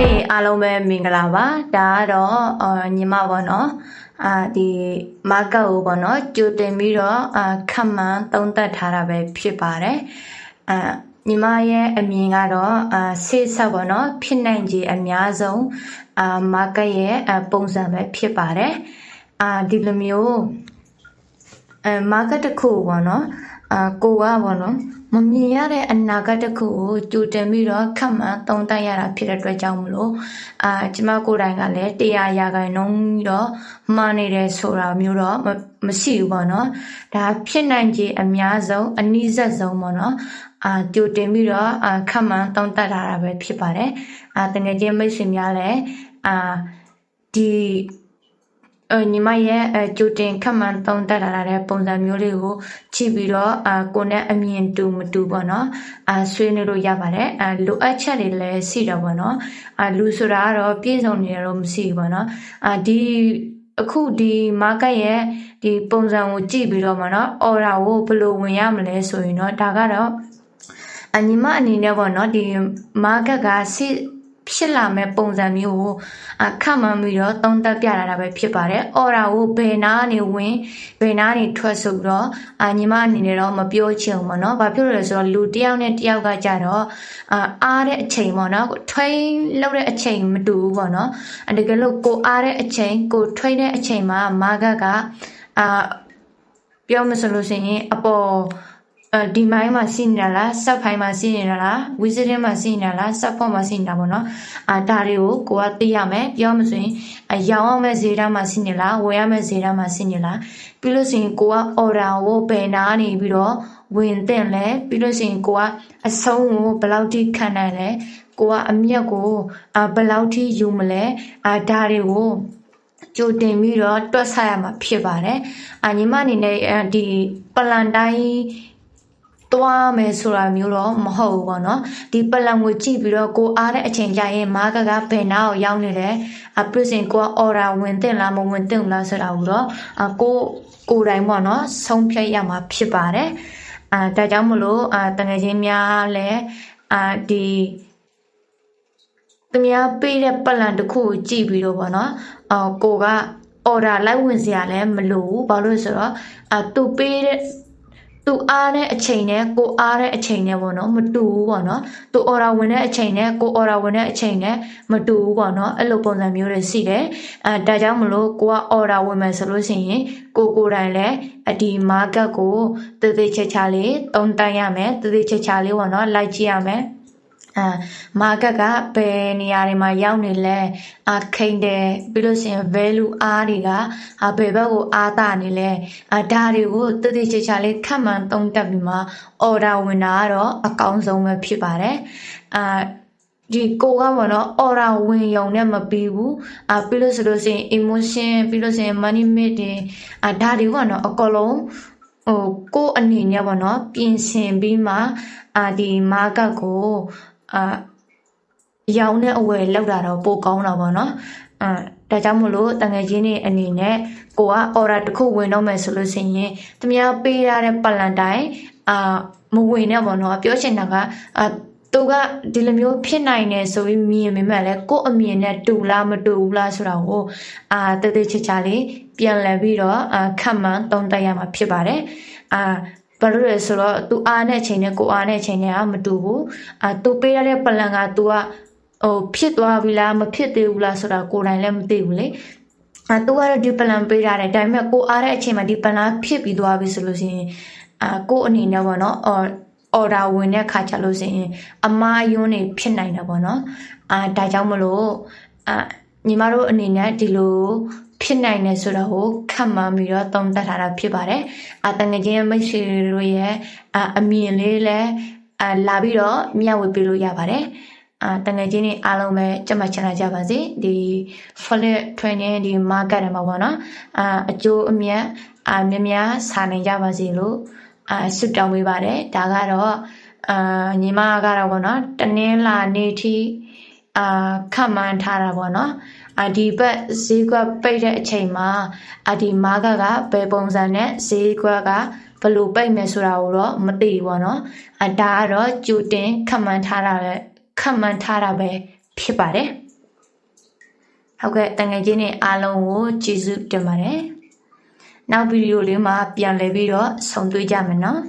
နေ့အားလုံးပဲမင်္ဂလာပါဒါကတော့ညီမပေါ့နော်ဒီမာကတ်ကိုပေါ့နော်ကြိုတင်ပြီးတော့ခန့်မှန်းသုံးသပ်ထားတာပဲဖြစ်ပါတယ်ညီမရဲ့အမြင်ကတော့ဆေးဆက်ပေါ့နော်ဖြစ်နိုင်ခြေအများဆုံးမာကတ်ရဲ့ပုံစံပဲဖြစ်ပါတယ်ဒီလိုမျိုးမာကတ်တစ်ခုပေါ့နော်ကိုကပေါ့နော်မမြင်ရတဲ့အနာဂတ်တစ်ခုကိုကြိုတင်ပြီးတော့ခန့်မှန်းသုံးသပ်ရတာဖြစ်တဲ့အတွက်ကြောင့်မလို့ကျမကိုယ်တိုင်ကလည်း100%ပြီးတော့မှားနေတယ်ဆိုတာမျိုးတော့မရှိဘူးပေါ့နော်ဒါဖြစ်နိုင်ခြေအများဆုံးအနည်းဆက်ဆုံးပေါ့နော်ကြိုတင်ပြီးတော့ခန့်မှန်းသုံးသပ်ထားတာပဲဖြစ်ပါတယ်တကယ်ချင်းမိတ်ဆွေများလည်းဒီညီမရဲ့ကြိုတင်ခန့်မှန်းသုံးသပ်ထားတဲ့ပုံစံမျိုးလေးကိုကြည့်ပြီးတော့ကိုနဲ့အမြင်တူမတူပေါ့နော်ဆွေးနွေးလို့ရပါတယ်လိုအပ်ချက်တွေလည်းရှိတော့ပေါ့နော်လူဆိုတာကတော့ပြည့်စုံနေတော့မရှိဘူးပေါ့နော်အခုဒီမာကတ်ရဲ့ဒီပုံစံကိုကြည့်ပြီးတော့ပေါ့နော်အော်ရာကိုဘယ်လိုဝင်ရမလဲဆိုရင်တော့ဒါကတော့ညီမအနေနဲ့ပေါ့နော်ဒီမာကတ်ကဖြစ်လာမဲ့ပုံစံမျိုးကိုခန့်မှန်းပြီးတော့သုံးသပ်ပြတာပဲဖြစ်ပါတယ်။အော်ရာကိုဘယ်နာကနေဝင်ဘယ်နာနေထွက်ဆိုတော့ညီမအနေနဲ့တော့မပြောချင်ဘူးပေါ့နော်။ဘာဖြစ်လို့လဲဆိုတော့လူတစ်ယောက်နဲ့တစ်ယောက်ကကြတော့အားတဲ့အချိန်ပေါ့နော်။ထွိန်းလောက်တဲ့အချိန်မတူဘူးပေါ့နော်။တကယ်လို့ကိုအားတဲ့အချိန်ကိုထွိန်းတဲ့အချိန်မှာမာကတ်ကပြောမစလို့ရှိရင်အပေါ်ဒီမိုင်းမှာရှိနေတာလားစက်ဖိုင်မှာရှိနေတာလားဝီဇရင်မှာရှိနေတာလားစက်ဖော့မှာရှိနေတာပေါ့နော်ဒါတွေကိုကိုကသိရမယ်ပြောမဆိုရင်ရောင်းအောင်မဲ့ဈေးတန်းမှာရှိနေလားဝယ်ရမဲ့ဈေးတန်းမှာရှိနေလားပြီးလို့ရှိရင်ကိုကအော်ဒါကိုဘယ်နာနေပြီးတော့ဝင်တင်လဲပြီးလို့ရှိရင်ကိုကအဆုံးကိုဘယ်လောက်ထိခံနိုင်လဲကိုကအမြက်ကိုဘယ်လောက်ထိယူမလဲဒါတွေကိုကြိုတင်ပြီးတော့တွက်ဆရမှာဖြစ်ပါတယ်ညီမအနေနဲ့ဒီပလန်တိုင်းသွားမယ်ဆိုတာမျိုးတော့မဟုတ်ဘူးပေါ့နော်ဒီပလန်ကိုကြည့်ပြီးတော့ကိုအားတဲ့အချိန်ကြရင်မာကတ်ကဘယ်နာကိုရောက်နေလဲပြီးရင်ကိုကအော်ဒါဝင်တင်လားမဝင်တင်ဘူးလားဆိုတာကိုတော့ကိုယ်တိုင်ပေါ့နော်ဆုံးဖြတ်ရမှာဖြစ်ပါတယ်ဒါကြောင့်မလို့တကယ်ချင်းများလည်းဒီတမယားပေးတဲ့ပလန်တစ်ခုကိုကြည့်ပြီးတော့ပေါ့နော်ကိုကအော်ဒါလိုက်ဝင်စရာလည်းမလိုဘူးဘာလို့လဲဆိုတော့သူပေးတဲ့သူအားတဲ့အချိန်နဲ့ကိုအားတဲ့အချိန်နဲ့ပေါ့နော်မတူဘူးပေါ့နော်သူအော်ဒါဝင်တဲ့အချိန်နဲ့ကိုအော်ဒါဝင်တဲ့အချိန်နဲ့မတူဘူးပေါ့နော်အဲ့လိုပုံစံမျိုးတွေရှိတယ်ဒါကြောင့်မလို့ကိုကအော်ဒါဝင်မယ်ဆိုလို့ရှိရင်ကိုယ်တိုင်လည်းဒီမာကတ်ကိုတည်တည်ချာချာလေးသုံးသပ်ရမယ်တည်တည်ချာချာလေးပေါ့နော်လိုက်ကြည့်ရမယ်မာကတ်ကဘယ်နေရာတွေမှာရောက်နေလဲခိန်တယ်ပြီးလို့ရှိရင် value အားတွေကဘယ်ဘက်ကိုအားတာနေလဲဒါတွေကိုတည်တည်ချာချာလေးခန့်မှန်းသုံးသပ်ပြီးမှ order ဝင်တာကတော့အကောင်းဆုံးပဲဖြစ်ပါတယ်ဒီကိုကပေါ့နော် order ဝင်ရုံနဲ့မပြီးဘူးပြီးလို့ဆိုလို့ရှိရင် emotion ပြီးလို့ရှိရင် money made တွေဒါတွေပေါ့နော်အကုန်လုံးကိုအနေနဲ့ပေါ့နော်ပြင်ဆင်ပြီးမှဒီမာကတ်ကိုရောင်းတဲ့အဝယ်လောက်တာတော့ပိုကောင်းတာပေါ့နော်ဒါကြောင့်မို့လို့တငယ်ချင်းတွေအနေနဲ့ကိုက order တစ်ခုဝင်တော့မယ်ဆိုလို့ရှိရင်တမယားပေးရတဲ့ပလန်တိုင်းမဝင်နဲ့ပေါ့နော်ပြောချင်တာကသူကဒီလိုမျိုးဖြစ်နိုင်တယ်ဆိုပြီးမြင်မိမှလည်းကို့အမြင်နဲ့တူလားမတူဘူးလားဆိုတာကိုတည်တည်ချာချာလေးပြန်လည်ပြီးတော့ခန့်မှန်းသုံးသပ်ရမှာဖြစ်ပါတယ်ဘာလို့လဲဆိုတော့သူအားနဲ့ချိန်နဲ့ကိုအားနဲ့ချိန်နဲ့မတူဘူးသူပေးရတဲ့ပလန်ကသူကဖြစ်သွားပြီလားမဖြစ်သေးဘူးလားဆိုတာကိုယ်တိုင်လည်းမသိဘူးလေသူကတော့ဒီပလန်ပေးထားတယ်ဒါပေမဲ့ကိုအားတဲ့အချိန်မှာဒီပလန်ဖြစ်ပြီးသွားပြီဆိုလို့ရှိရင်ကိုအနေနဲ့ပေါ့နော်အော်ဒါဝင်တဲ့ခါကျလို့ရှိရင်အမားယွန်းနေဖြစ်နိုင်တာပေါ့နော်ဒါကြောင့်မလို့ညီမတို့အနေနဲ့ဒီလိုဖြစ်နိုင်တယ်ဆိုတော့ကိုခန့်မှန်းပြီးတော့သုံးသပ်ထားတာဖြစ်ပါတယ်တငယ်ချင်းမိတ်ဆွေတို့ရဲ့အမြင်လေးလည်းလာပြီးတော့မျှဝေပေးလို့ရပါတယ်တငယ်ချင်းတွေအားလုံးပဲကြက်မှတ်ချင်ကြပါစေဒီ flip training ဒီ market မှာပေါ့နော်အကျိုးအမြတ်များများစာနိုင်ကြပါစေလို့ဆုတောင်းပေးပါတယ်ဒါကတော့ညီမကတော့ပေါ့နော်တနင်္လာနေ့ထိခန့်မှန်းထားတာပေါ့နော်ဒီဘက်ဈေးကွက်ပိတ်တဲ့အချိန်မှာဒီမာကတ်ကဘယ်ပုံစံနဲ့ဈေးကွက်ကဘယ်လိုပိတ်မယ်ဆိုတာကိုတော့မသိဘူးပေါ့နော်ဒါကတော့ကြိုတင်ခန့်မှန်းထားတာပဲဖြစ်ပါတယ် ဟုတ်ကဲ့တငယ်ချင်းတွေအားလုံးကိုကျေးဇူးတင်ပါတယ်နောက်ဗီဒီယိုလေးမှာပြန်လည်ပြီးတော့ဆုံတွေ့ကြမယ်နော်